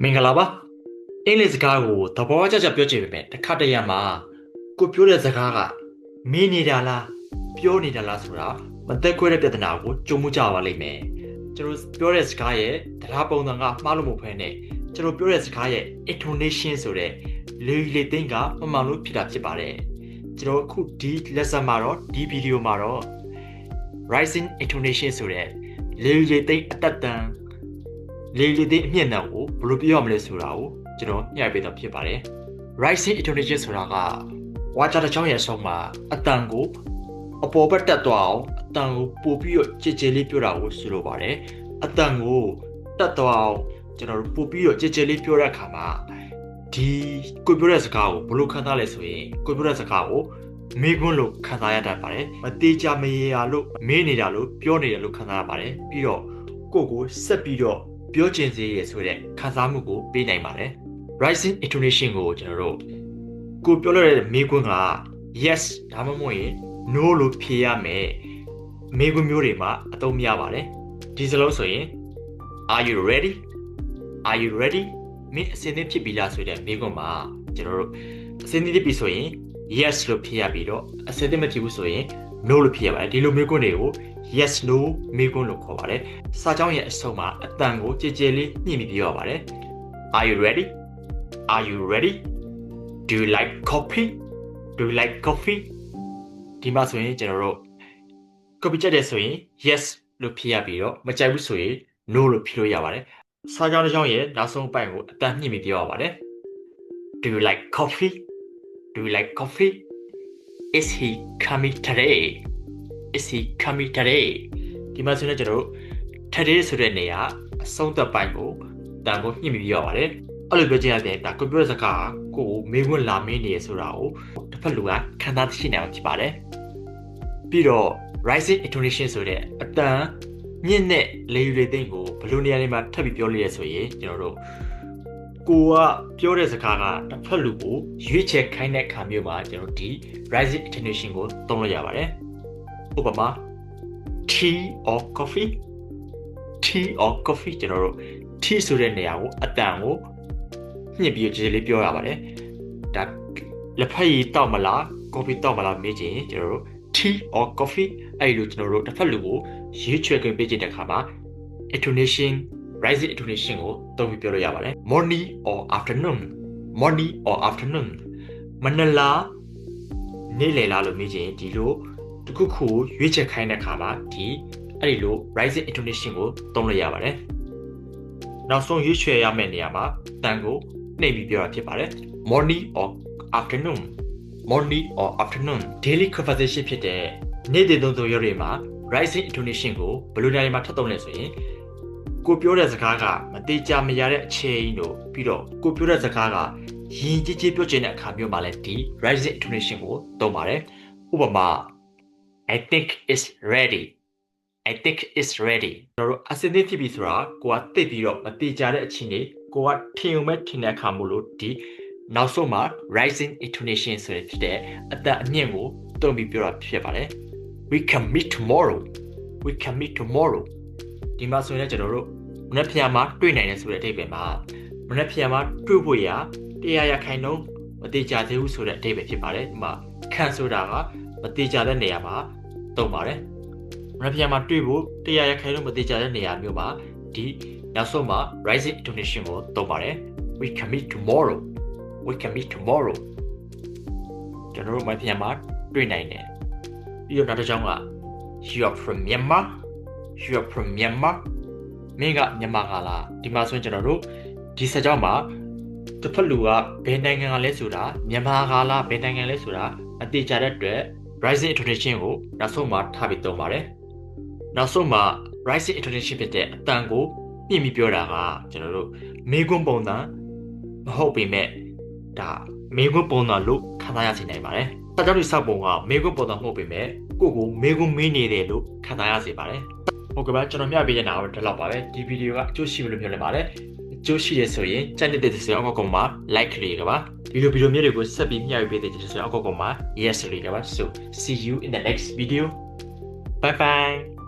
မင်္ဂလာပါအင်္ဂလိပ်စကားကိုသဘောကျပြောချင်ပေမဲ့တစ်ခါတရံမှာကိုပြောတဲ့စကားကမင်းနေတာလားပြောနေတာလားဆိုတာမသက်ခွဲတဲ့ပြဿနာကိုကြုံမှုကြပါလိမ့်မယ်ကျွန်တော်ပြောတဲ့စကားရဲ့တရားပုံစံကမှားလို့မဟုတ်ဘဲနဲ့ကျွန်တော်ပြောတဲ့စကားရဲ့ intonation ဆိုတဲ့လေသိန်းကမမှန်လို့ဖြစ်တာဖြစ်ပါတယ်ကျွန်တော်အခုဒီ lesson မှာတော့ဒီ video မှာတော့ rising intonation ဆိုတဲ့လေသိန်းအတက်တန်းလေသိန်းအမြင့်တန်းကိုဘယ်လိုပြောရမလဲဆိုတာကိုကျွန်တော်ညှိပေးတော့ဖြစ်ပါတယ် rising intonation ဆိုတာကဝါကြတဲ့ချောင်းရဲ့အဆုံးမှာအတန်ကိုအပေါ်ဘက်တက်သွားအောင်အတန်ကိုပို့ပြီးတော့ကြည်ကြည်လေးပြောတာကိုဆိုလိုပါတယ်အတန်ကိုတက်သွားအောင်ကျွန်တော်တို့ပို့ပြီးတော့ကြည်ကြည်လေးပြောတဲ့အခါမှာဒီကိုပြောတဲ့စကားကိုဘယ်လိုခံစားလဲဆိုရင်ကိုပြောတဲ့စကားကိုမေးခွန်းလို့ခံစားရတတ်ပါတယ်မသေးချာမရေရာလို့မေးနေတာလို့ပြောနေတယ်လို့ခံစားရပါတယ်ပြီးတော့ကိုဆက်ပြီးတော့ပြောချင်စေရဆိုတဲ့ခံစားမှုကိုပေးနိုင်ပါတယ် rising intonation ကိုကျွန်တော်တို့ကိုပြောလို့တဲ့မေးခွန်းက yes ဒါမှမဟုတ်ရင် no လို့ဖြေရမယ်မေးခွန်းမျိုးတွေမှာအသုံးများပါတယ်ဒီစလုံးဆိုရင် are you ready မင်းအစင်းသင့်ဖြစ်ပြီလားဆိုတဲ့မေးခွန်းမှာကျွန်တော်တို့အစင်းသင့်ဖြစ်ပြီဆိုရင် yes လို့ဖြေရပြီးတော့အစင်းသင့်မဖြစ်ဘူးဆိုရင် no လို့ဖြေရပါတယ်ဒီလိုမေးခွန်းတွေကို yes no မေးခွန်းလို့ခေါ်ပါတယ်စာကြောင်းရဲ့အဆုံးမှာအတန်ကိုကြည်ကြည်လေးညှိပြီးပြောရပါတယ် are you ready do you like coffee ဒီမှာဆိုရင်ကျွန်တော်တို့ copy ကြတဲ့ဆိုရင် yes လို့ဖြေရပြီးတော့မကြိုက်ဘူးဆိုရင် no လို့ဖြေလို့ရပါတယ်စာကြောင်းတစ်ကြောင်းရဲ့နောက်ဆုံးပိုင်းကိုအတန်ညှိပြီးပြောရပါတယ် do you like coffee is he coming today ဒီမှာဆိုရင်ကျွန်တော်တို့ today ဆိုတဲ့နေရာအဆုံးသက်ပိုင်းကိုတန်ကိုညှိပြီးပြောရပါတယ်အဲ့လိုပြောချင်တဲ့ဒါကွန်ပျူတာစကားကိုမေးခွန်းလာမေးနေရဆိုတာကိုတစ်ဖက်လူကခံစားသိရှိနိုင်အောင်ဖြစ်ပါတယ်ပြီးတော့ rising intonation ဆိုတဲ့အတန်ညင့်တဲ့လေသိန်းကိုဘယ်လိုနေရာတွေမှာထပ်ပြီးပြောလို့ရဆိုရင်ကျွန်တော်တို့ကိုကပြောတဲ့စကားကတစ်ဖက်လူကိုရွေးချယ်ခိုင်းတဲ့အခါမျိုးမှာကျွန်တော်ဒီ rising intonation ကိုသုံးလို့ရပါတယ်ဥပမာ tea or coffee ကျွန်တော်တို့ tea ဆိုတဲ့နေရာကိုအတန်ကိုညှစ်ပြီးကြည်လေးပြောရပါတယ်ဒါလက်ဖက်ရည်တောက်မလား coffee တောက်မလားမေးချင်ကျွန်တော်တို့ tea or coffee အဲ့လိုကျွန်တော်တို့တစ်ဖက်လူကိုရွေးချယ်ခွင့်ပေးချင်တဲ့အခါမှာ intonation rising intonation ကိုသုံးပြီးပြောလို့ရပါတယ် morning or afternoon မနက်လားနေ့လယ်လားလို့မေးချင်ဒီလိုတစ်ခုခုရွေးချယ်ခိုင်းတဲ့အခါမှာဒီအဲ့ဒီလို rising intonation ကိုသုံးလို့ရပါတယ်နောက်ဆုံးရွေးချယ်ရမယ့်နေရာမှာတန်ကိုနှိပ်ပြီးပြောတာဖြစ်ပါတယ် morning or afternoon daily conversation ဖြစ်တဲ့နေ့စဉ်သုံးရတွေမှာ rising intonation ကိုဘယ်လိုနေရာတွေမှာထပ်သုံးလဲဆိုရင်ကိုပြောတဲ့စကားကမတိကျမရတဲ့အချိန်တို့ပြီးတော့ကိုပြောတဲ့စကားကယဉ်ကျေးကျေးပြောချင်တဲ့အခါမျိုးမှာလည်းဒီ rising intonation ကိုသုံးပါတယ်ဥပမာ I think it's ready ကျွန်တော်တို့အစင်းသင့်ဖြစ်ပြီဆိုတာကိုကသိပြီးတော့မတိကျတဲ့အချိန်တွေကိုကထင်ုံမဲ့ထင်တဲ့အခါမို့လို့ဒီနောက်ဆုံးမှာ rising intonation ဆိုတဲ့ဖြစ်တဲ့အတန်အမြင့်ကိုသုံးပြီးပြောတာဖြစ်ပါတယ် we can meet tomorrow ဒီမှာဆိုရင်ကျွန်တော်တို့မနက်ဖြန်မှာတွေ့နိုင်တယ်ဆိုတဲ့အဓိပ္ပာယ်မှာမနက်ဖြန်မှာတွေ့ဖို့ရ100%မတိကျသေးဘူးဆိုတဲ့အဓိပ္ပာယ်ဖြစ်ပါတယ်ဒီမှာ can ဆိုတာကမတိကျတဲ့နေရာမှာသုံးပါတယ်မနက်ဖြန်မှာတွေ့ဖို့100%မတိကျတဲ့နေရာမျိုးမှာဒီနောက်ဆုံးမှာ rising intonation ကိုသုံးပါတယ် we can meet tomorrow ကျွန်တော်တို့မနက်ဖြန်မှာတွေ့နိုင်တယ်ပြီးတော့နောက်တစ်ကြောင်းက you are from Myanmar မင်းကမြန်မာကလားဒီမှာဆိုရင်ကျွန်တော်တို့ဒီစကြောင်းမှာတစ်ဖက်လူကဘယ်နိုင်ငံကလဲဆိုတာမြန်မာကလားဘယ်နိုင်ငံလဲဆိုတာအတိအကျတဲ့အတွက် rising intonation ကိုနောက်ဆုံးမှာထားပြီးသုံးပါတယ်နောက်ဆုံးမှာ rising intonation ဖြစ်တဲ့အတန်ကိုမြင့်ပြီးပြောတာကကျွန်တော်တို့မေးခွန်းပုံစံမဟုတ်ပေမဲ့ဒါမေးခွန်းပုံစံလို့ခံစားရစေနိုင်ပါတယ်စကြောင်းဒီစပုံကမေးခွန်းပုံစံမဟုတ်ပေမဲ့ကိုမေးခွန်းမေးနေတယ်လို့ခံစားရစေပါတယ်ဟုတ်ကဲ့ပါကျွန်တော်မျှပေးနေတာတော့ဒီလောက်ပါပဲဒီဗီဒီယိုကအကျိုးရှိလို့ပြောနေပါတယ်အကျိုးရှိရဆိုရင်ကြိုက်တဲ့ဆိုရင်အောက်ကောင်မှာ like လေးကပါဒီလိုဗီဒီယိုမျိုးတွေကိုဆက်ပြီးမျှဝေပေးတဲ့ဆိုရင်အောက်ကောင်မှာ yes လေးကပါ so see you in the next video bye bye